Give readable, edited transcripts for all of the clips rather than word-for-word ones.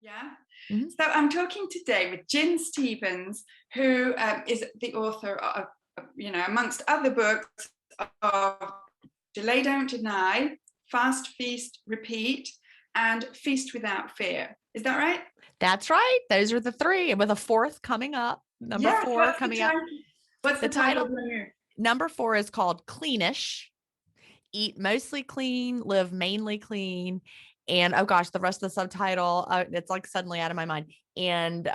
Yeah. Mhm. So I'm talking today with Jen Stevens, who is the author of, amongst other books, of Delay Don't Deny, Fast Feast Repeat, and Feast Without Fear. Is that right? That's right. Those are the three, with a fourth coming up, number Yes. 4 What's the coming up. title? What's The the title title, of the new? number 4 is called Cleanish. Eat mostly clean, live mainly clean. And oh gosh, the rest of the subtitle, it's like suddenly out of my mind. And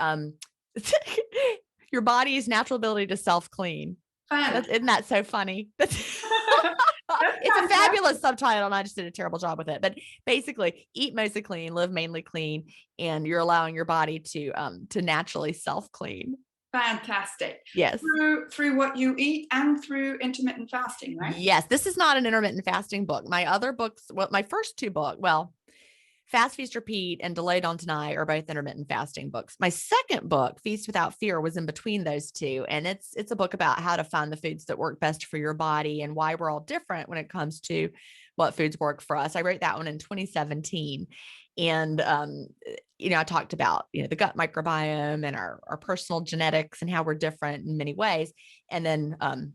your body's natural ability to self-clean. Fun. Isn't that so funny? That's It's a fabulous fantastic. subtitle, and I just did a terrible job with it. But basically, eat mostly clean, live mainly clean, and you're allowing your body to naturally self-clean. Fantastic. Yes. Through what you eat and through intermittent fasting, right? Yes, this is not an intermittent fasting book. My other books, well, my first two books, well, Fast Feast Repeat and Delay Don't Deny are both intermittent fasting books. My second book, Feast Without Fear, was in between those two, and it's a book about how to find the foods that work best for your body and why we're all different when it comes to what foods work for us. I wrote that one in 2017, and I talked about the gut microbiome and our personal genetics and how we're different in many ways, and then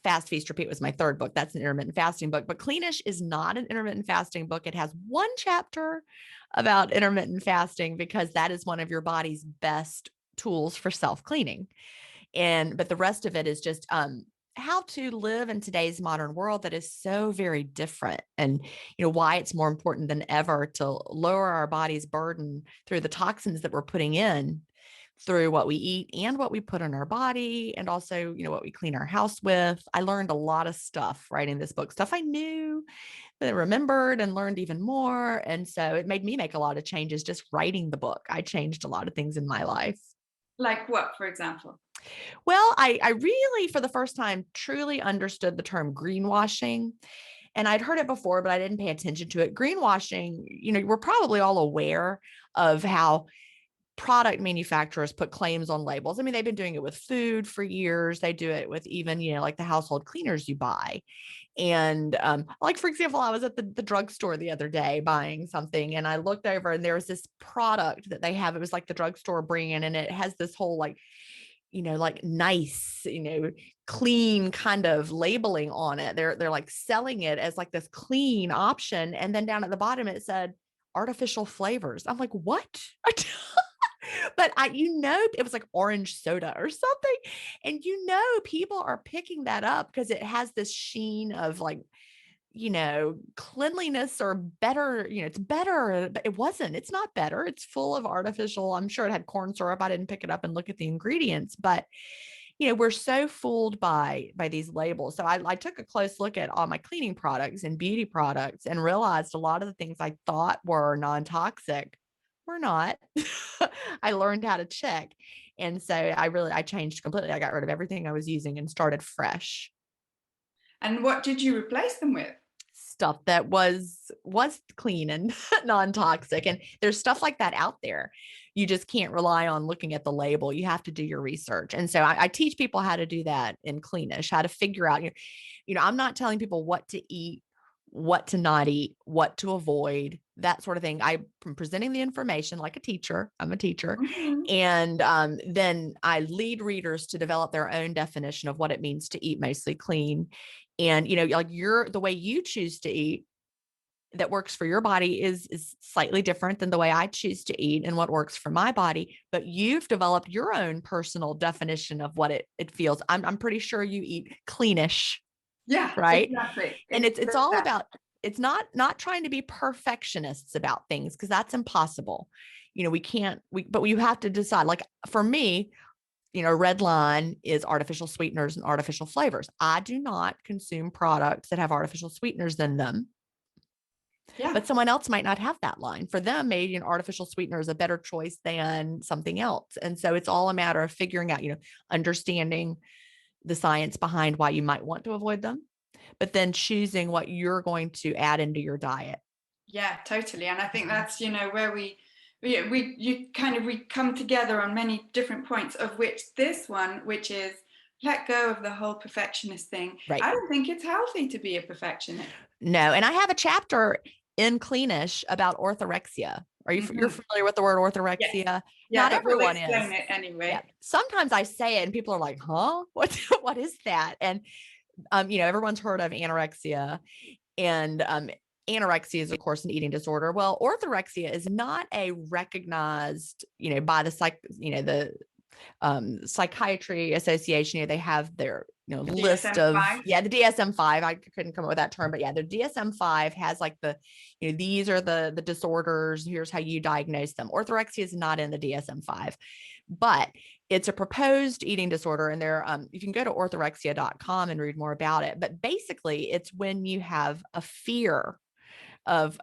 Fast Feast Repeat was my third book. That's an intermittent fasting book, but Cleanish is not an intermittent fasting book. It has one chapter about intermittent fasting because that is one of your body's best tools for self-cleaning. But the rest of it is just how to live in today's modern world that is so very different, and why it's more important than ever to lower our body's burden through the toxins that we're putting in through what we eat and what we put in our body, and also what we clean our house with. I learned a lot of stuff writing this book, stuff I knew, but I remembered and learned even more. And so it made me make a lot of changes just writing the book. I changed a lot of things in my life. Like what, for example? Well, I really, for the first time, truly understood the term greenwashing. And I'd heard it before, but I didn't pay attention to it. Greenwashing, we're probably all aware of how product manufacturers put claims on labels. I mean, they've been doing it with food for years. They do it with even, like the household cleaners you buy. And like, for example, I was at the drugstore the other day buying something, and I looked over and there was this product that they have. It was like the drugstore brand, and it has this whole like nice, clean kind of labeling on it. They're like selling it as like this clean option. And then down at the bottom, it said artificial flavors. I'm like, what? But it was like orange soda or something. And people are picking that up because it has this sheen of like, cleanliness or better, it's better, but it's not better. It's full of artificial. I'm sure it had corn syrup. I didn't pick it up and look at the ingredients, but we're so fooled by these labels. So I took a close look at all my cleaning products and beauty products and realized a lot of the things I thought were non-toxic were not. I learned how to check. And so I changed completely. I got rid of everything I was using and started fresh. And what did you replace them with? Stuff that was clean and non-toxic. And there's stuff like that out there. You just can't rely on looking at the label. You have to do your research. And so I teach people how to do that in Cleanish, how to figure out, I'm not telling people what to eat, what to not eat, what to avoid, that sort of thing. I'm presenting the information like a teacher. I'm a teacher. Mm-hmm. And then I lead readers to develop their own definition of what it means to eat mostly clean. And, like the way you choose to eat that works for your body is slightly different than the way I choose to eat and what works for my body. But you've developed your own personal definition of what it feels. I'm pretty sure you eat cleanish, Yeah, right? exactly. And it's all Exactly. about, it's not trying to be perfectionists about things, because that's impossible. But you have to decide. Like for me, red line is artificial sweeteners and artificial flavors. I do not consume products that have artificial sweeteners in them, Yeah. but someone else might not have that line. For them, maybe an artificial sweetener is a better choice than something else. And so it's all a matter of figuring out, understanding the science behind why you might want to avoid them, but then choosing what you're going to add into your diet. Yeah, totally. And I think that's, where we come together on many different points, of which this one, which is let go of the whole perfectionist thing. Right. I don't think it's healthy to be a perfectionist. No. And I have a chapter in Cleanish about orthorexia, You're familiar with the word orthorexia? Yeah, Not but we'll everyone explain is. it anyway. Yeah. Sometimes I say it and people are like, huh? What is that? And, everyone's heard of anorexia, and, anorexia is, of course, an eating disorder. Well, orthorexia is not a recognized, by the Psychiatry Association. They have their list of the DSM-5. I couldn't come up with that term, but the DSM-5 has like these are the disorders. Here's how you diagnose them. Orthorexia is not in the DSM-5, but it's a proposed eating disorder. And there, you can go to orthorexia.com and read more about it. But basically, it's when you have a fear of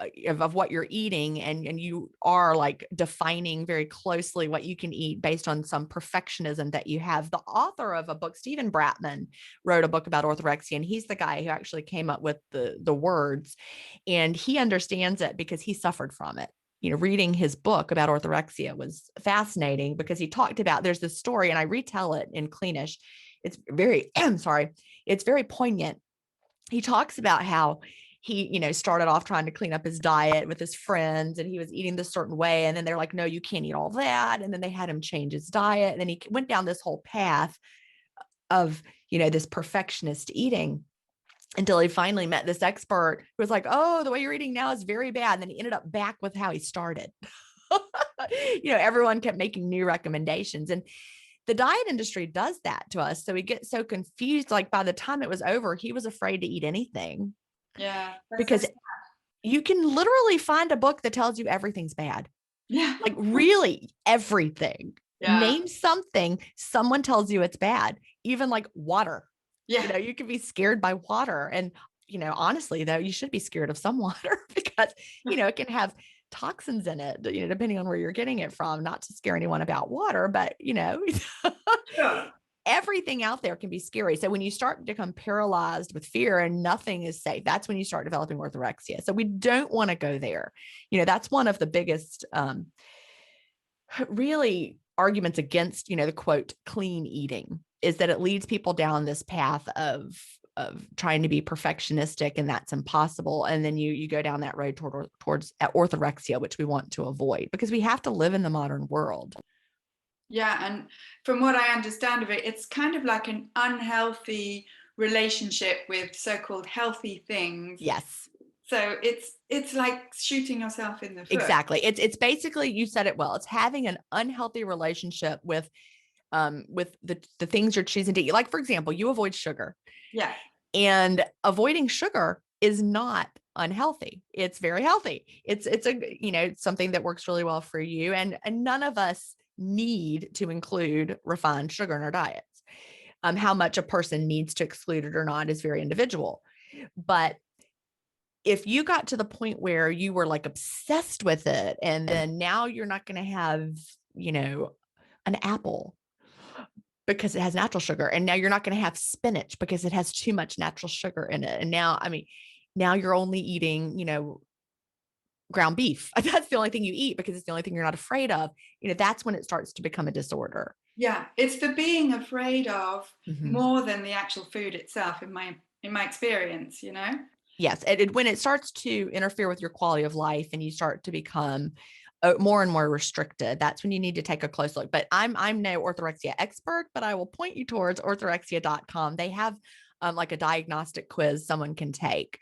what you're eating, and you are like defining very closely what you can eat based on some perfectionism that you have. The author of a book, Stephen Bratman, wrote a book about orthorexia, and he's the guy who actually came up with the words, and he understands it because he suffered from it. Reading his book about orthorexia was fascinating because he talked about, there's this story, and I retell it in Cleanish. It's very, it's very poignant. He talks about how he, started off trying to clean up his diet with his friends, and he was eating this certain way. And then they're like, no, you can't eat all that. And then they had him change his diet. And then he went down this whole path of, this perfectionist eating, until he finally met this expert who was like, oh, the way you're eating now is very bad. And then he ended up back with how he started. Everyone kept making new recommendations. And the diet industry does that to us. So we get so confused. Like by the time it was over, he was afraid to eat anything. Yeah. Because you can literally find a book that tells you everything's bad. Yeah. Like really everything. Yeah. Name something, someone tells you it's bad. Even like water. Yeah. You can be scared by water. And, honestly, though, you should be scared of some water because, it can have toxins in it, depending on where you're getting it from. Not to scare anyone about water, but, Sure. Everything out there can be scary. So when you start to become paralyzed with fear and nothing is safe, that's when you start developing orthorexia. So we don't want to go there. That's one of the biggest, really arguments against, the quote, clean eating, is that it leads people down this path of trying to be perfectionistic, and that's impossible. And then you go down that road towards orthorexia, which we want to avoid because we have to live in the modern world. Yeah. And from what I understand of it, it's kind of like an unhealthy relationship with so-called healthy things. Yes. So it's like shooting yourself in the foot. Exactly. It's basically, you said it well. It's having an unhealthy relationship with the things you're choosing to eat. Like, for example, you avoid sugar. Yeah. And avoiding sugar is not unhealthy. It's very healthy. It's a, something that works really well for you. And none of us need to include refined sugar in our diets. How much a person needs to exclude it or not is very individual. But if you got to the point where you were like obsessed with it, and then now you're not going to have, an apple because it has natural sugar, and now you're not going to have spinach because it has too much natural sugar in it. And now, now you're only eating, ground beef. That's the only thing you eat because it's the only thing you're not afraid of. That's when it starts to become a disorder. Yeah. It's the being afraid of Mm-hmm. more than the actual food itself, in my experience, Yes. When it starts to interfere with your quality of life and you start to become more and more restricted, that's when you need to take a close look. But I'm no orthorexia expert, but I will point you towards orthorexia.com. They have like a diagnostic quiz someone can take,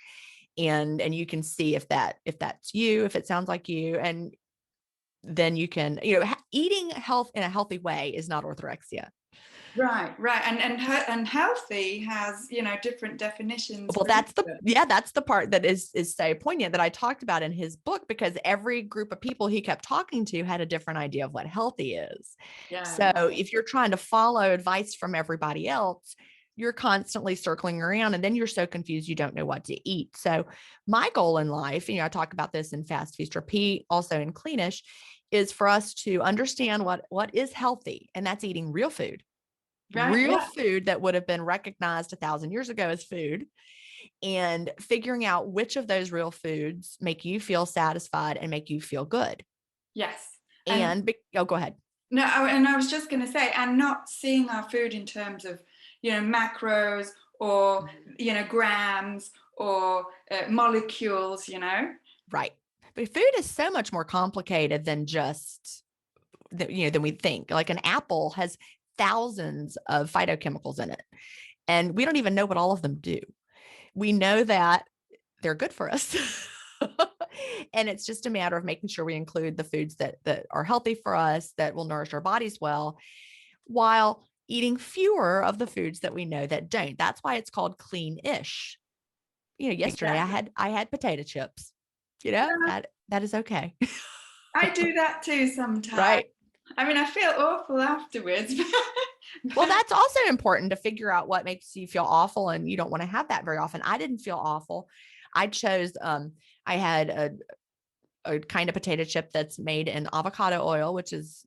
and you can see if that's you, if it sounds like you, and then you can, eating health in a healthy way is not orthorexia. Right. And healthy has, different definitions. Well, that's the part that is so poignant that I talked about in his book, because every group of people he kept talking to had a different idea of what healthy is. Yeah. So if you're trying to follow advice from everybody else, you're constantly circling around, and then you're so confused you don't know what to eat. So my goal in life, I talk about this in Fast, Feast, Repeat, also in Cleanish, is for us to understand what is healthy, and that's eating real food. Right, food that would have been recognized 1,000 years ago as food, and figuring out which of those real foods make you feel satisfied and make you feel good. Yes. Go ahead. No, and I was just going to say, and not seeing our food in terms of, macros or, grams or molecules, Right. But food is so much more complicated than just, than we think. Like an apple has thousands of phytochemicals in it, and we don't even know what all of them do. We know that they're good for us. And it's just a matter of making sure we include the foods that are healthy for us, that will nourish our bodies well, while eating fewer of the foods that we know that don't. That's why it's called clean-ish. Yesterday Exactly. I had potato chips. Yeah, That is okay. I do that too sometimes. Right. I mean, I feel awful afterwards. Well, that's also important to figure out what makes you feel awful, and you don't want to have that very often. I didn't feel awful. I chose, I had a kind of potato chip that's made in avocado oil, which is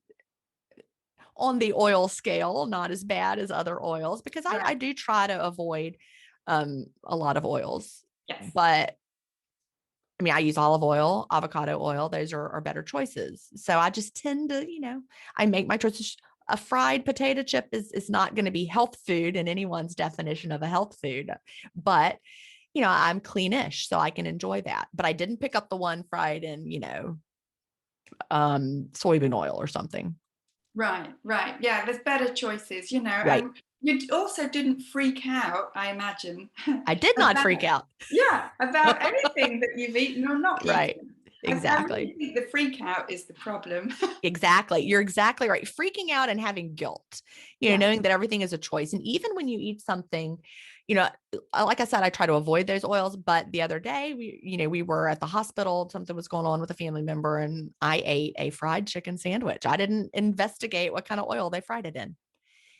on the oil scale, not as bad as other oils, because I Right. do try to avoid a lot of oils. Yes. But I mean, I use olive oil, avocado oil. Those are better choices. So I just tend to, I make my choices. A fried potato chip is not going to be health food in anyone's definition of a health food, but I'm cleanish, so I can enjoy that. But I didn't pick up the one fried in, soybean oil or something. Right, right. Yeah, there's better choices, Right. and you also didn't freak out, I imagine, I did not freak about, out. yeah, about anything that you've eaten or not Right. eaten. I Exactly. really think the freak out is the problem. Exactly. You're exactly right. Freaking out and having guilt, Yeah. knowing that everything is a choice. And even when you eat something, like I said, I try to avoid those oils. But the other day, we were at the hospital, something was going on with a family member, and I ate a fried chicken sandwich. I didn't investigate what kind of oil they fried it in.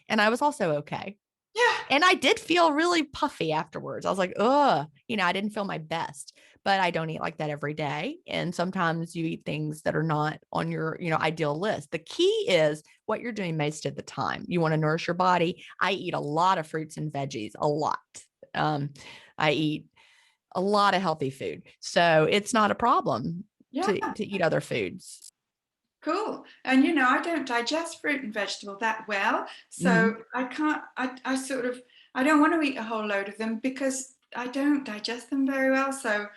And I was also okay. Yeah. And I did feel really puffy afterwards. I was like, ugh, I didn't feel my best, but I don't eat like that every day. And sometimes you eat things that are not on your, ideal list. The key is what you're doing most of the time. You want to nourish your body. I eat a lot of fruits and veggies, a lot. I eat a lot of healthy food. So it's not a problem Yeah. to eat other foods. Cool. And I don't digest fruit and vegetable that well. Mm-hmm. So I can't, I sort of, I don't want to eat a whole load of them because I don't digest them very well. So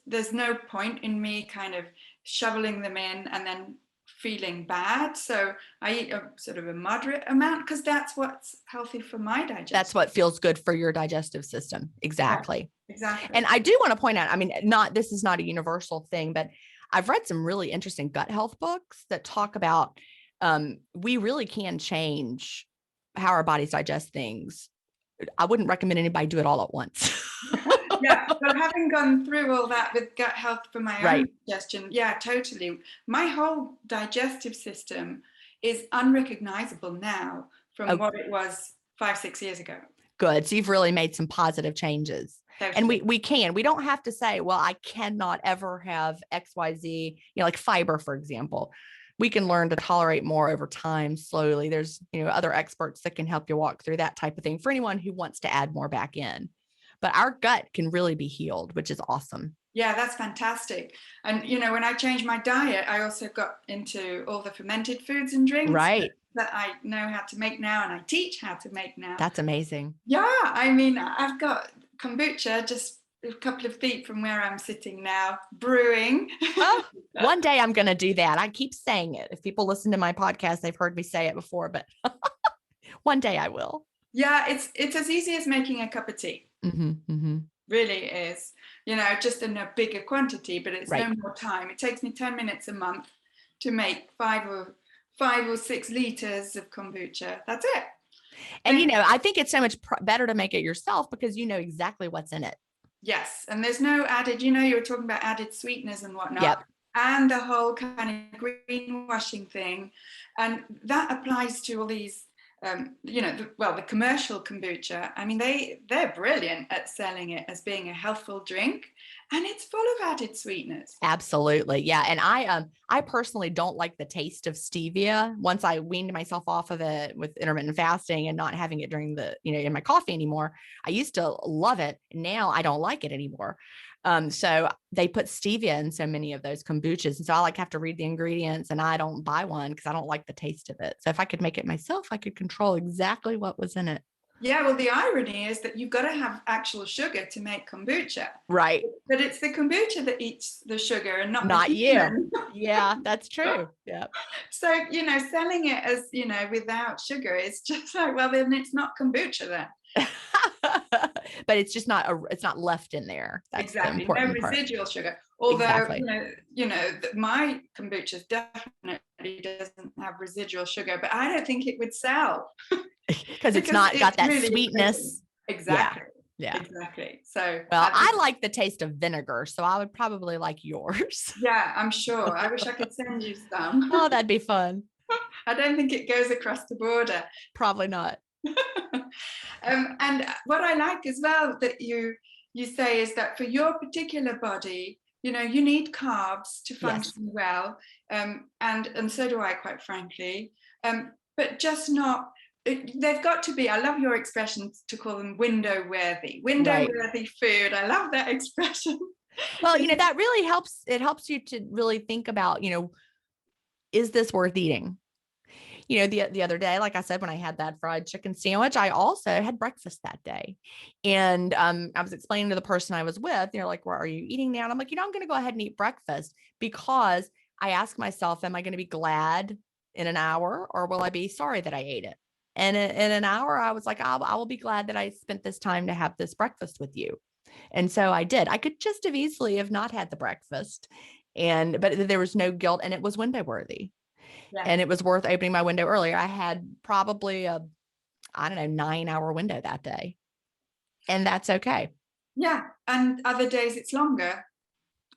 there's no point in me kind of shoveling them in and then feeling bad. So I eat a sort of a moderate amount because that's what's healthy for my That's digestion. what feels good for your digestive system. Yeah, Exactly. And exactly. I do want to point out, I mean, this is not a universal thing, but I've read some really interesting gut health books that talk about we really can change how our bodies digest things. I wouldn't recommend anybody do it all at once. Yeah, well, having gone through all that with gut health for my own Right. digestion, yeah, totally. My whole digestive system is unrecognizable now from Oh, what it was 5, 6 years ago. good. So you've really made some positive changes. And Totally. we don't have to say, well, I cannot ever have XYZ, like fiber, for example. We can learn to tolerate more over time, slowly. There's, other experts that can help you walk through that type of thing for anyone who wants to add more back in. But our gut can really be healed, which is awesome. Yeah, that's fantastic. And, when I changed my diet, I also got into all the fermented foods and drinks Right. that I know how to make now and I teach how to make now. That's amazing. Yeah, I mean, I've got kombucha just a couple of feet from where I'm sitting now, brewing. Oh, one day I'm going to do that. I keep saying it. If people listen to my podcast, they've heard me say it before, but one day I will. Yeah, it's as easy as making a cup of tea. Mm-hmm, mm-hmm. Really is. Just in a bigger quantity, but it's Right. no more time. It takes me 10 minutes a month to make 5 or 6 liters of kombucha. That's it. And, I think it's so much better to make it yourself because you know exactly what's in it. Yes. And there's no added, you were talking about added sweeteners and whatnot. Yep. And the whole kind of greenwashing thing. And that applies to all these, the commercial kombucha. I mean, they're brilliant at selling it as being a healthful drink, and it's full of added sweeteners. Absolutely. Yeah. And I personally don't like the taste of stevia. Once I weaned myself off of it with intermittent fasting and not having it during in my coffee anymore, I used to love it. Now I don't like it anymore. So they put stevia in so many of those kombuchas. And so I have to read the ingredients, and I don't buy one because I don't like the taste of it. So if I could make it myself, I could control exactly what was in it. Yeah, well, the irony is that you've got to have actual sugar to make kombucha. Right. But it's the kombucha that eats the sugar and not the Not you. human. Yeah, that's true. Yeah. So, selling it as, without sugar is just like, well, then it's not kombucha then. But it's just it's not left in there. That's exactly. the important No part. residual sugar. Although, Exactly. my kombucha definitely doesn't have residual sugar, but I don't think it would sell. Because it's not got that really sweetness. Exactly. Yeah. Exactly. So, well, I like the taste of vinegar, so I would probably like yours. Yeah, I'm sure. I wish I could send you some. Oh, that'd be fun. I don't think it goes across the border. Probably not. And what I like as well that you say is that for your particular body, you need carbs to function well, and so do I, quite frankly. But just not. They've got to be. I love your expression to call them window worthy food. I love that expression. Well, that really helps. It helps you to really think about, is this worth eating? The other day, like I said, when I had that fried chicken sandwich, I also had breakfast that day. And I was explaining to the person I was with, they're like, well, are you eating now? And I'm like, I'm going to go ahead and eat breakfast, because I ask myself, am I going to be glad in an hour, or will I be sorry that I ate it? And in an hour, I was like, I will be glad that I spent this time to have this breakfast with you. And so I did. I could just have easily have not had the breakfast, but there was no guilt, and it was window worthy. Yeah. And it was worth opening my window earlier. I had probably a 9-hour window that day, and that's okay. Yeah. And other days it's longer.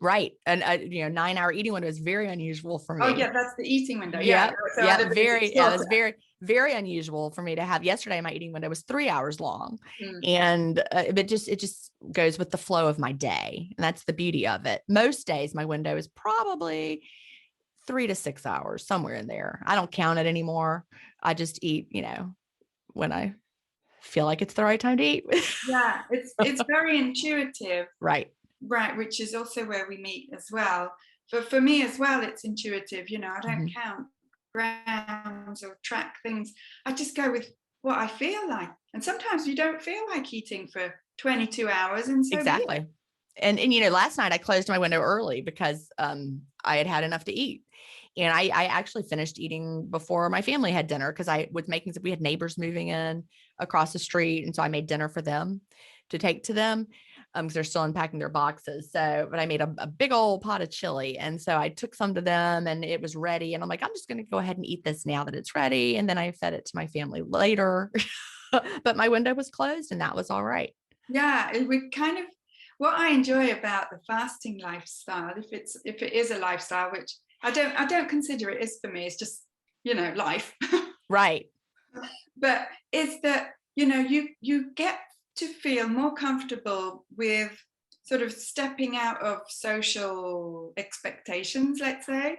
Right. And 9-hour eating window is very unusual for me. Oh yeah. That's the eating window. Yeah. So yeah. It was very, very unusual for me to have. Yesterday, my eating window was 3 hours long. And it just goes with the flow of my day. And that's the beauty of it. Most days my window is probably 3 to 6 hours, somewhere in there. I don't count it anymore. I just eat, when I feel like it's the right time to eat. Yeah, it's very intuitive. Right. Right, which is also where we meet as well. But for me as well, it's intuitive. I don't count grams or track things. I just go with what I feel like. And sometimes you don't feel like eating for 22 hours. And so exactly. And last night I closed my window early because I had enough to eat. And I actually finished eating before my family had dinner, because we had neighbors moving in across the street. And so I made dinner for them to take to them, because they're still unpacking their boxes. But I made a big old pot of chili. And so I took some to them, and it was ready. And I'm like, I'm just going to go ahead and eat this now that it's ready. And then I fed it to my family later, but my window was closed, and that was all right. Yeah. What I enjoy about the fasting lifestyle, if it is a lifestyle, which I don't consider it is for me, it's just, life. Right. But it's that, you get to feel more comfortable with sort of stepping out of social expectations, let's say,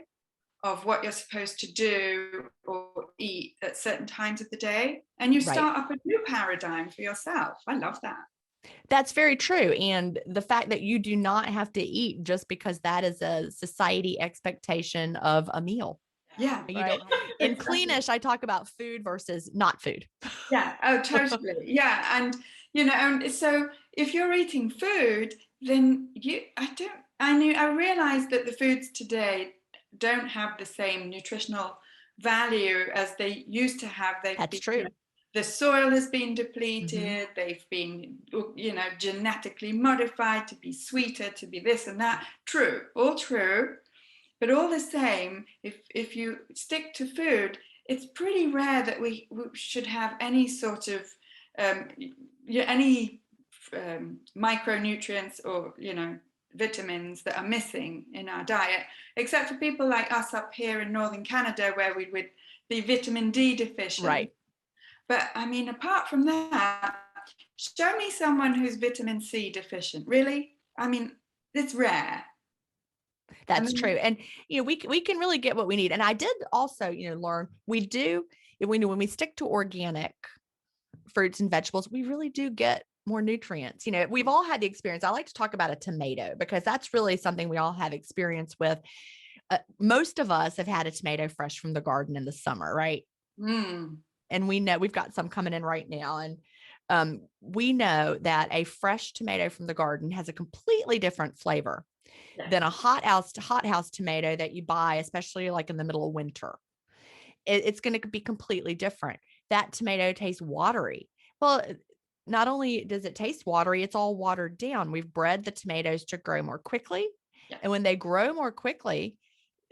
of what you're supposed to do or eat at certain times of the day. And you start up a new paradigm for yourself. I love that. That's very true. And the fact that you do not have to eat just because that is a society expectation of a meal. Yeah. Right. In Cleanish, I talk about food versus not food. Yeah. Oh, totally. Yeah. And, and so if you're eating food, then I realized that the foods today don't have the same nutritional value as they used to have. That's true. The soil has been depleted. They've been, genetically modified to be sweeter, to be this and that. True, all true. But all the same, if you stick to food, it's pretty rare that we should have any sort of micronutrients or vitamins that are missing in our diet, except for people like us up here in northern Canada, where we would be vitamin D deficient. Right. But I mean, apart from that, show me someone who's vitamin C deficient. Really? I mean, it's rare. That's true. And, we can really get what we need. And I did also, learn when we stick to organic fruits and vegetables, we really do get more nutrients. We've all had the experience. I like to talk about a tomato, because that's really something we all have experience with. Most of us have had a tomato fresh from the garden in the summer, right? And we know we've got some coming in right now. And We know that a fresh tomato from the garden has a completely different flavor than a hothouse tomato that you buy, especially like in the middle of winter. It's going to be completely different. That tomato tastes watery. Well, not only does it taste watery, it's all watered down. We've bred the tomatoes to grow more quickly. Yes. And when they grow more quickly,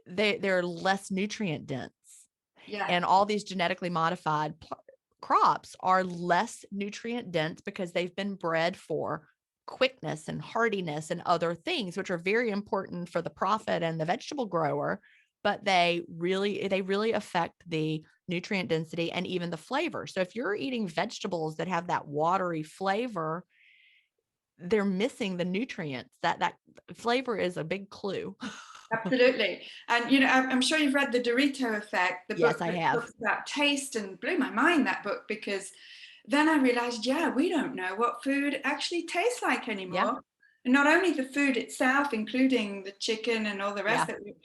they're less nutrient dense. Yeah. And all these genetically modified crops are less nutrient dense because they've been bred for quickness and hardiness and other things, which are very important for the profit and the vegetable grower, but they really affect the nutrient density and even the flavor. So if you're eating vegetables that have that watery flavor, they're missing the nutrients. That flavor is a big clue. Absolutely. And, you know, I'm sure you've read The Dorito Effect, the Yes, book I that have. talks about taste, and blew my mind, that book, because then I realized, yeah, we don't know what food actually tastes like anymore. Yeah. And not only the food itself, including the chicken and all the rest Yeah. of it,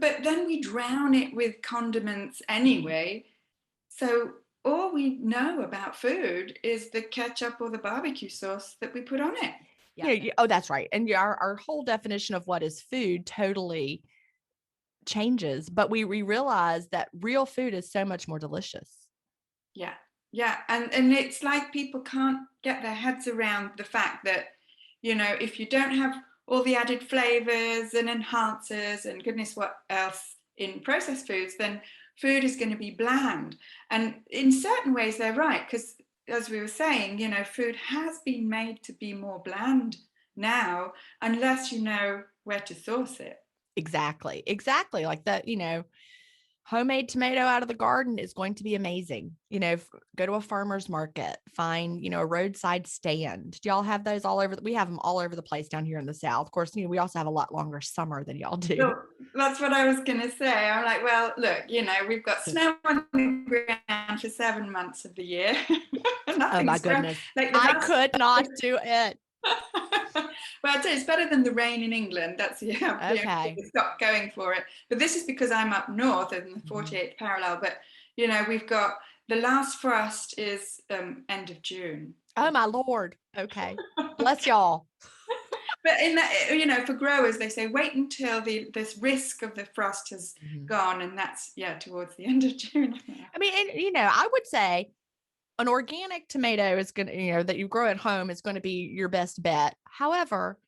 but then we drown it with condiments anyway. So all we know about food is the ketchup or the barbecue sauce that we put on it. Yeah. Oh, that's right. And our whole definition of what is food totally changes, but we realize that real food is so much more delicious. Yeah. Yeah. And it's like people can't get their heads around the fact that, you know, if you don't have all the added flavors and enhancers and goodness what else in processed foods, then food is going to be bland. And in certain ways, they're right, because as we were saying, you know, food has been made to be more bland now, unless you know where to source it. Exactly. Like that, homemade tomato out of the garden is going to be amazing. Go to a farmer's market, find, a roadside stand. Do y'all have those all over? We have them all over the place down here in the South. Of course, we also have a lot longer summer than y'all do. So that's what I was going to say. I'm like, well, look, we've got snow on the ground for 7 months of the year. Oh my goodness. I could not do it. Well, I'd say it's better than the rain in England. That's okay. It's got going for it. But this is because I'm up north in the 48th parallel. But we've got the last frost is end of June. Oh my Lord. Okay. Bless y'all. But in that, for growers, they say wait until this risk of the frost has gone, and that's towards the end of June. I mean, and I would say an organic tomato is going to, that you grow at home is going to be your best bet. However,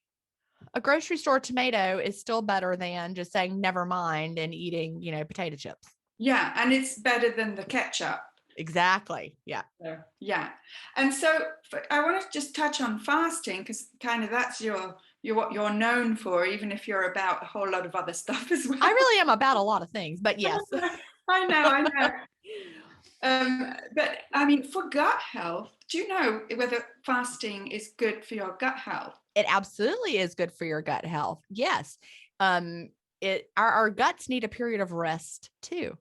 a grocery store tomato is still better than just saying never mind and eating, potato chips. Yeah, and it's better than the ketchup. Exactly. Yeah. So, yeah. And so I want to just touch on fasting, because kind of that's what you're known for, even if you're about a whole lot of other stuff as well. I really am about a lot of things, but yes. I know. But I mean, for gut health, do you know whether fasting is good for your gut health? It absolutely is good for your gut health. Yes. Our guts need a period of rest too.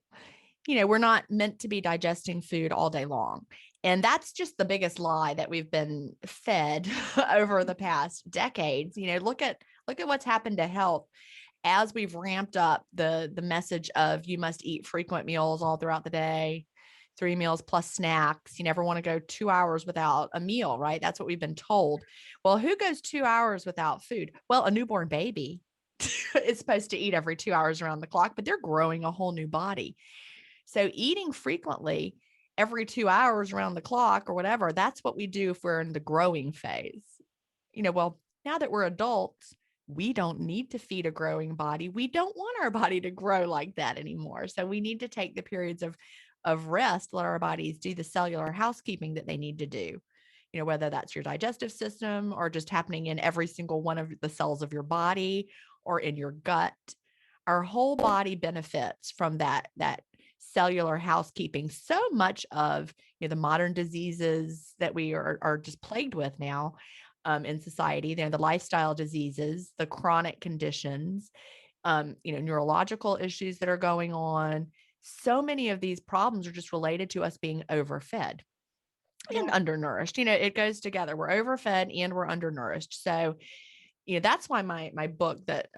We're not meant to be digesting food all day long. And that's just the biggest lie that we've been fed over the past decades. Look at what's happened to health as we've ramped up the message of you must eat frequent meals all throughout the day, 3 meals plus snacks. You never want to go 2 hours without a meal, right? That's what we've been told. Well, who goes 2 hours without food? Well, a newborn baby is supposed to eat every 2 hours around the clock, but they're growing a whole new body. So eating frequently every 2 hours around the clock or whatever, that's what we do if we're in the growing phase. Well, now that we're adults, we don't need to feed a growing body. We don't want our body to grow like that anymore. So we need to take the periods of rest, let our bodies do the cellular housekeeping that they need to do. Whether that's your digestive system or just happening in every single one of the cells of your body or in your gut. Our whole body benefits from that cellular housekeeping. So much of the modern diseases that we are just plagued with now in society, the lifestyle diseases, the chronic conditions, neurological issues that are going on. So many of these problems are just related to us being overfed and undernourished. It goes together. We're overfed and we're undernourished. So, that's why my book that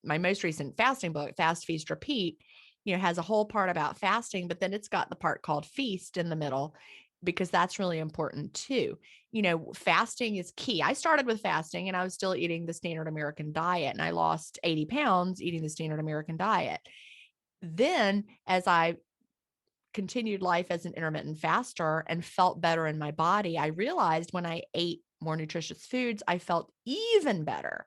my most recent fasting book, Fast, Feast, Repeat, has a whole part about fasting, but then it's got the part called feast in the middle. because that's really important too. Fasting is key. I started with fasting and I was still eating the standard American diet, and I lost 80 pounds eating the standard American diet. Then as I continued life as an intermittent faster and felt better in my body, I realized when I ate more nutritious foods, I felt even better.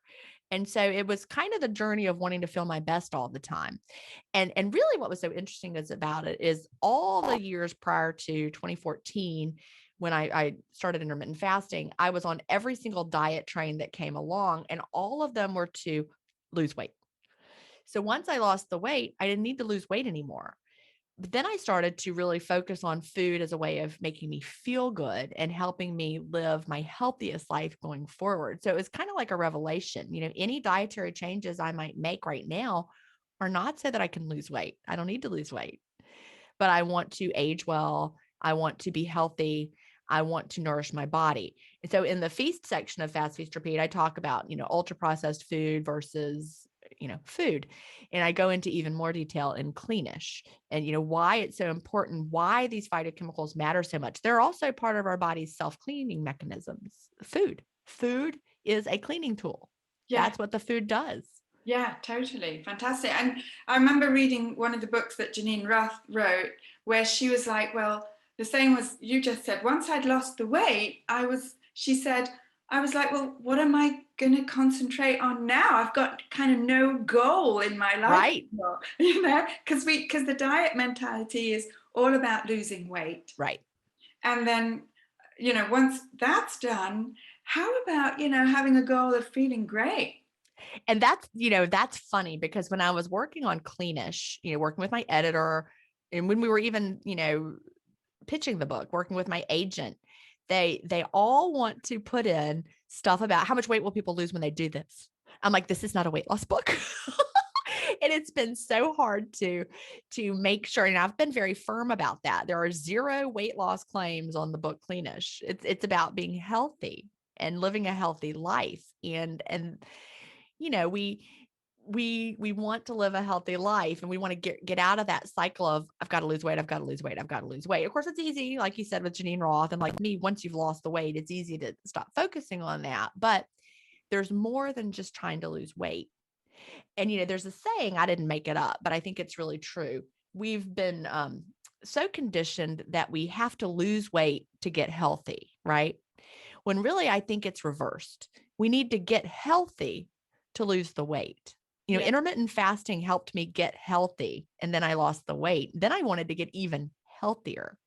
And so it was kind of the journey of wanting to feel my best all the time. And really what was so interesting about it is all the years prior to 2014, when I started intermittent fasting, I was on every single diet train that came along, and all of them were to lose weight. So once I lost the weight, I didn't need to lose weight anymore. But then I started to really focus on food as a way of making me feel good and helping me live my healthiest life going forward. So it was kind of like a revelation. Any dietary changes I might make right now are not so that I can lose weight. I don't need to lose weight, but I want to age well. I want to be healthy. I want to nourish my body. And so in the feast section of Fast, Feast, Repeat, I talk about, ultra processed food versus, food. And I go into even more detail in Cleanish and, why it's so important, why these phytochemicals matter so much. They're also part of our body's self-cleaning mechanisms. Food is a cleaning tool. Yeah. That's what the food does. Yeah, totally. Fantastic. And I remember reading one of the books that Janine Roth wrote, where she was like, well, the same as you just said, once I'd lost the weight, she said, I was like, well, what am I going to concentrate on now? I've got kind of no goal in my life. Right. Because the diet mentality is all about losing weight. Right. And then, once that's done, how about, having a goal of feeling great? And that's funny because when I was working on Cleanish, working with my editor, and when we were even, pitching the book, working with my agent, they all want to put in stuff about how much weight will people lose when they do this. I'm like, this is not a weight loss book. And it's been so hard to make sure. And I've been very firm about that. There are 0 weight loss claims on the book Cleanish. It's about being healthy and living a healthy life. And we want to live a healthy life, and we want to get out of that cycle of I've got to lose weight, I've got to lose weight, I've got to lose weight. Of course, it's easy, like you said, with Janine Roth, and like me, once you've lost the weight, it's easy to stop focusing on that. But there's more than just trying to lose weight. And there's a saying, I didn't make it up, but I think it's really true. We've been so conditioned that we have to lose weight to get healthy, right? When really, I think it's reversed. We need to get healthy to lose the weight. Intermittent fasting helped me get healthy, and then I lost the weight. Then I wanted to get even healthier.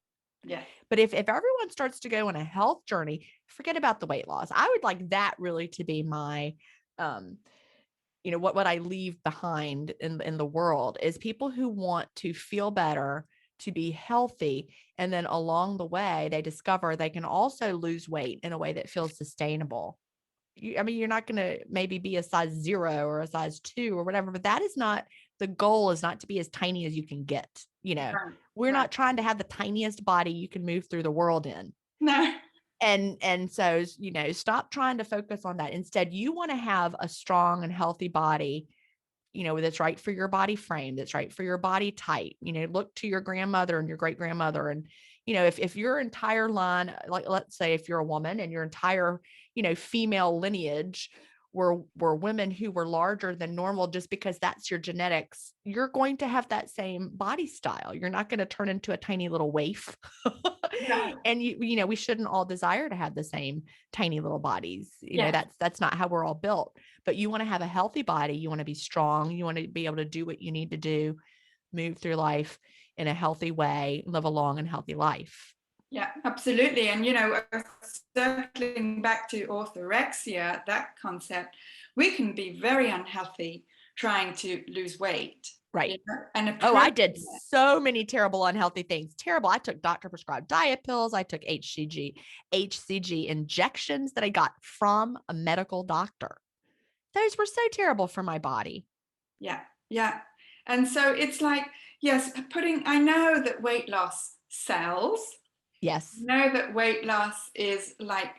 Yeah. But if everyone starts to go on a health journey, forget about the weight loss. I would like that really to be my, what I leave behind in the world is people who want to feel better, to be healthy. And then along the way, they discover they can also lose weight in a way that feels sustainable. You're not going to maybe be a size 0 or a size 2 or whatever, but that is not the goal, is not to be as tiny as you can get. We're not trying to have the tiniest body you can move through the world in. No. And so, stop trying to focus on that. Instead, you want to have a strong and healthy body, that's right for your body frame, that's right for your body type. Look to your grandmother and your great grandmother. And, if your entire line, like, let's say if you're a woman and your entire, female lineage were women who were larger than normal, just because that's your genetics, you're going to have that same body style. You're not going to turn into a tiny little waif. Yeah. And we shouldn't all desire to have the same tiny little bodies. That's not how we're all built. But you want to have a healthy body. You want to be strong. You want to be able to do what you need to do, move through life in a healthy way, live a long and healthy life. Yeah, absolutely. And, circling back to orthorexia, that concept, we can be very unhealthy trying to lose weight. Right. And I did so many terrible, unhealthy things. Terrible. I took doctor prescribed diet pills. I took HCG injections that I got from a medical doctor. Those were so terrible for my body. Yeah. Yeah. And so it's like, yes, I know that weight loss sells. Yes. I know that weight loss is like,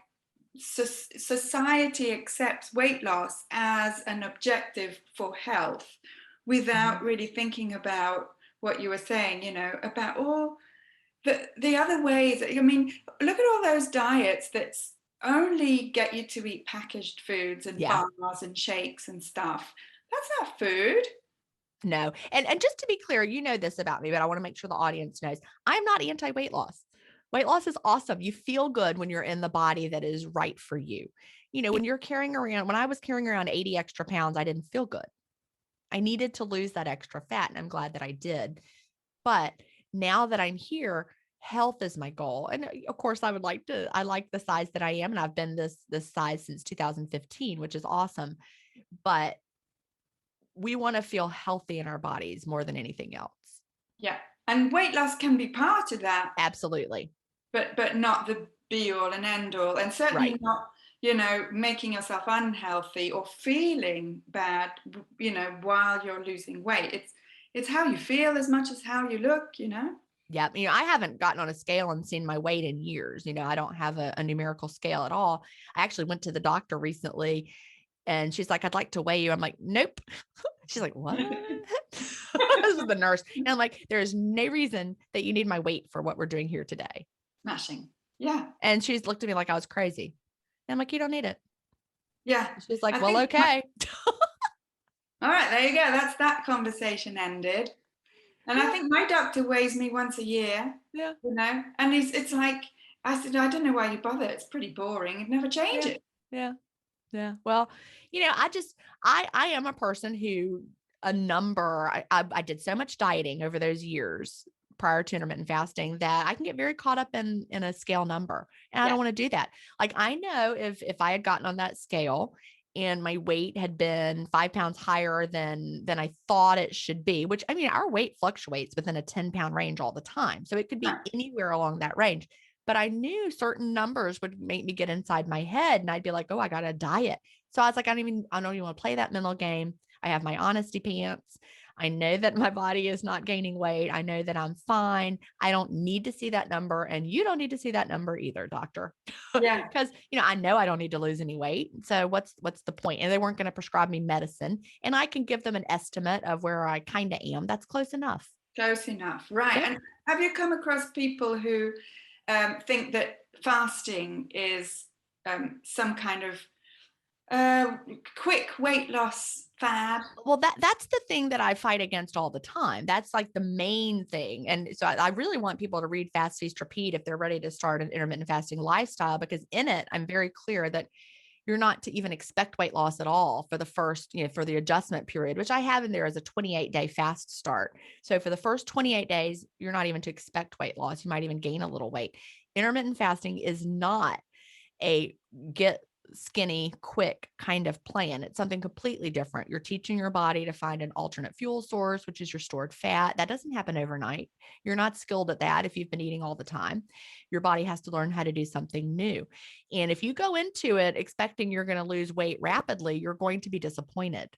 society accepts weight loss as an objective for health without really thinking about what you were saying, about all the other ways, I mean, look at all those diets that only get you to eat packaged foods and bars and shakes and stuff. That's not food. No. And just to be clear, you know this about me, but I want to make sure the audience knows I'm not anti-weight loss. Weight loss is awesome. You feel good when you're in the body that is right for you. You know, when I was carrying around 80 extra pounds, I didn't feel good. I needed to lose that extra fat, and I'm glad that I did. But now that I'm here, health is my goal. And of course, I like the size that I am. And I've been this size since 2015, which is awesome. But we want to feel healthy in our bodies more than anything else. Yeah. And weight loss can be part of that. Absolutely. But not the be all and end all. And certainly Right. not, you know, making yourself unhealthy or feeling bad, you know, while you're losing weight. It's how you feel as much as how you look, you know? Yeah. You know, I haven't gotten on a scale and seen my weight in years. You know, I don't have a numerical scale at all. I actually went to the doctor recently and she's like, I'd like to weigh you. I'm like, nope. She's like, what? This is the nurse. And I'm like, there's no reason that you need my weight for what we're doing here today. Smashing. Yeah. And she's looked at me like I was crazy. And I'm like, you don't need it. Yeah. She's like, well, okay. All right, there you go. That's that conversation ended. And I think my doctor weighs me once a year. Yeah. You know, and it's like, I said, I don't know why you bother. It's pretty boring. You'd never change it. Yeah. Yeah. Well, you know, I am a person who I did so much dieting over those years prior to intermittent fasting that I can get very caught up in a scale number. And I don't want to do that. Like, I know if I had gotten on that scale and my weight had been 5 pounds higher than I thought it should be, which, I mean, our weight fluctuates within a 10-pound range all the time. So it could be anywhere along that range. But I knew certain numbers would make me get inside my head and I'd be like, oh, I got to diet. So I was like, I don't even want to play that mental game. I have my honesty pants. I know that my body is not gaining weight. I know that I'm fine. I don't need to see that number. And you don't need to see that number either, doctor. Yeah. Because, you know, I know I don't need to lose any weight. So what's the point? And they weren't going to prescribe me medicine. And I can give them an estimate of where I kind of am. That's close enough. Close enough. Right. Yeah. And have you come across people who think that fasting is some kind of quick weight loss fad? Well, that's the thing that I fight against all the time. That's like the main thing. And so I really want people to read Fast, Feast, Repeat if they're ready to start an intermittent fasting lifestyle, because in it, I'm very clear that you're not to even expect weight loss at all for the first, you know, for the adjustment period, which I have in there as a 28-day fast start. So for the first 28 days, you're not even to expect weight loss. You might even gain a little weight. Intermittent fasting is not a get skinny quick kind of plan. It's something completely different. You're teaching your body to find an alternate fuel source, which is your stored fat. That doesn't happen overnight. You're not skilled at that if you've been eating all the time. Your body has to learn how to do something new. And if you go into it expecting you're going to lose weight rapidly, you're going to be disappointed.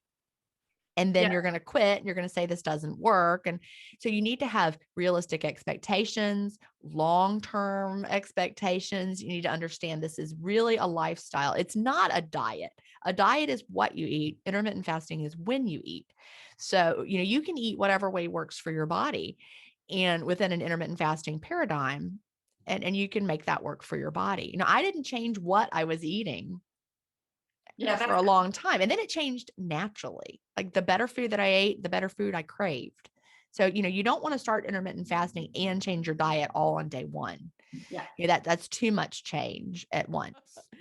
And then you're going to quit and you're going to say this doesn't work. And so you need to have realistic expectations, long-term expectations. You need to understand this is really a lifestyle. It's not a diet. A diet is what you eat. Intermittent fasting is when you eat. So, you know, you can eat whatever way works for your body and within an intermittent fasting paradigm, and you can make that work for your body. You know, I didn't change what I was eating for a long time. And then it changed naturally. Like the better food that I ate, the better food I craved. So, you know, you don't want to start intermittent fasting and change your diet all on day one. Yeah. You know, that's too much change at once.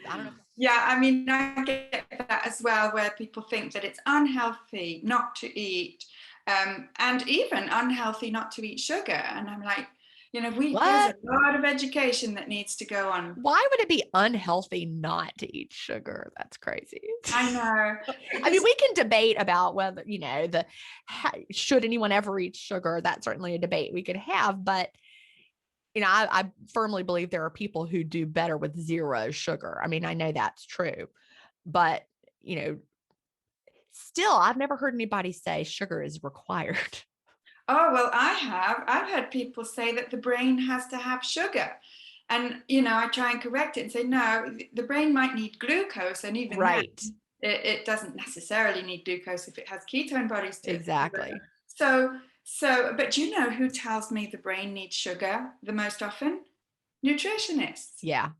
I don't know. Yeah, I mean, I get that as well, where people think that it's unhealthy not to eat, and even unhealthy not to eat sugar. And I'm like, you know, there's a lot of education that needs to go on. Why would it be unhealthy not to eat sugar? That's crazy. I know. I mean, we can debate about whether, you know, should anyone ever eat sugar? That's certainly a debate we could have. But, you know, I firmly believe there are people who do better with zero sugar. I mean, I know that's true. But, you know, still, I've never heard anybody say sugar is required. Oh, well, I've heard people say that the brain has to have sugar. And, you know, I try and correct it and say, no, the brain might need glucose. And even right. It doesn't necessarily need glucose if it has ketone bodies. Exactly. So, So, but do you know who tells me the brain needs sugar the most often? Nutritionists. Yeah.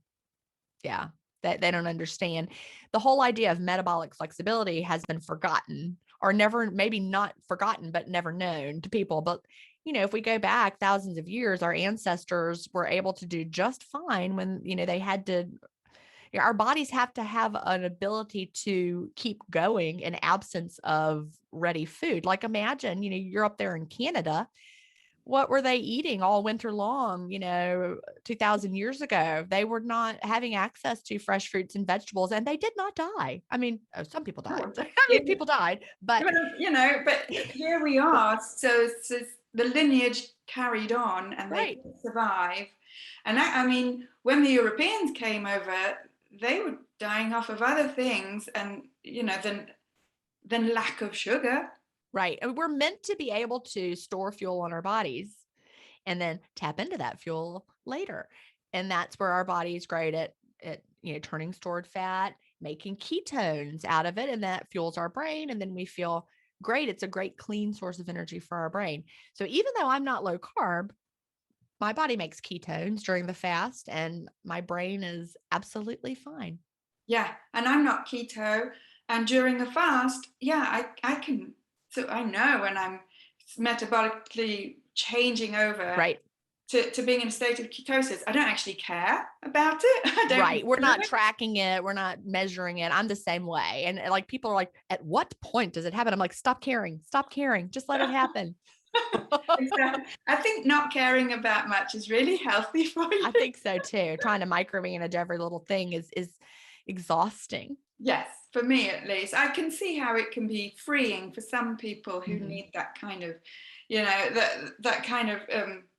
Yeah. That they don't understand. The whole idea of metabolic flexibility has been forgotten, or never, maybe not forgotten, but never known to people. But, if we go back thousands of years, our ancestors were able to do just fine when, they had to, our bodies have to have an ability to keep going in absence of ready food. Like imagine, you're up there in Canada. What were they eating all winter long, 2000 years ago? They were not having access to fresh fruits and vegetables, and they did not die. I mean, some people died. People died, but but here we are. So the lineage carried on, and they right. could survive. And I mean, when the Europeans came over, they were dying off of other things, and than lack of sugar. Right. And we're meant to be able to store fuel on our bodies and then tap into that fuel later. And that's where our body is great at turning stored fat, making ketones out of it. And that fuels our brain. And then we feel great. It's a great clean source of energy for our brain. So even though I'm not low carb, my body makes ketones during the fast and my brain is absolutely fine. Yeah. And I'm not keto. And during the fast, yeah, I can. So I know when I'm metabolically changing over right. to being in a state of ketosis, I don't actually care about it. I don't. Right. We're not tracking it. We're not measuring it. I'm the same way. And like people are like, at what point does it happen? I'm like, stop caring. Stop caring. Just let it happen. Exactly. I think not caring about much is really healthy for you. I think so too. Trying to micromanage every little thing is exhausting. Yes, for me at least. I can see how it can be freeing for some people who need that kind of, that kind of,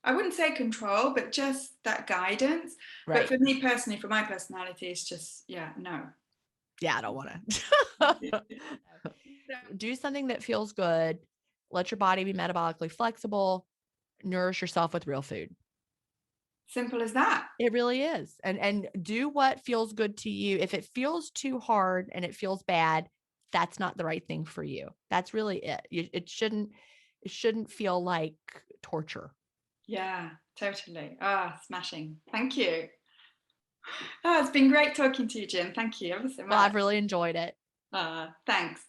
I wouldn't say control, but just that guidance. Right. But for me personally, for my personality, it's just, no. Yeah, I don't want to. Do something that feels good. Let your body be metabolically flexible. Nourish yourself with real food. Simple as that. It really is. And do what feels good to you. If it feels too hard and it feels bad, that's not the right thing for you. That's really it. It shouldn't feel like torture. Yeah, totally. Smashing. Thank you. It's been great talking to you, Jen. Thank you ever so much. Well, I've really enjoyed it. Thanks.